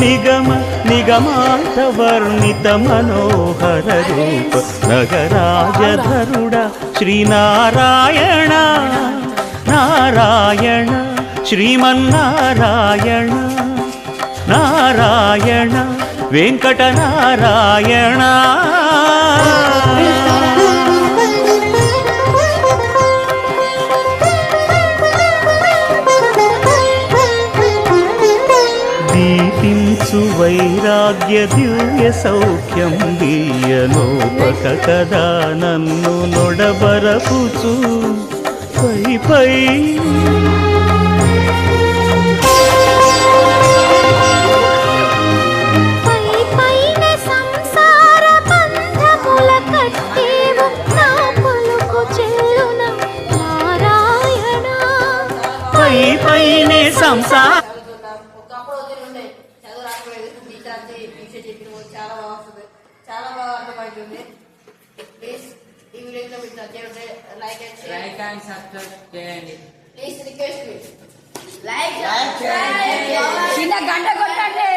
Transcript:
నిగమ నిగమాంత వర్ణిత మనోహర రూప నగరాజధరుడ శ్రీనారాయణ నారాయణ శ్రీమన్నారాయణ నారాయణ వెంకటనారాయణ దీపించు వైరాగ్య దివ్య సౌఖ్యం దీయలోపక కదా నన్ను నొడబరపుచు పై పై పైనే సంసార చాలా బాగా అర్థమవుతుంది. ప్లీజ్ ఈ వీడియోలో మీకు నచ్చితే లైక్ అండ్ సబ్స్క్రైబ్ చేయండి. ప్లీజ్ రిక్వెస్ట్ లైక్ చిన్న గంట కొట్టండి.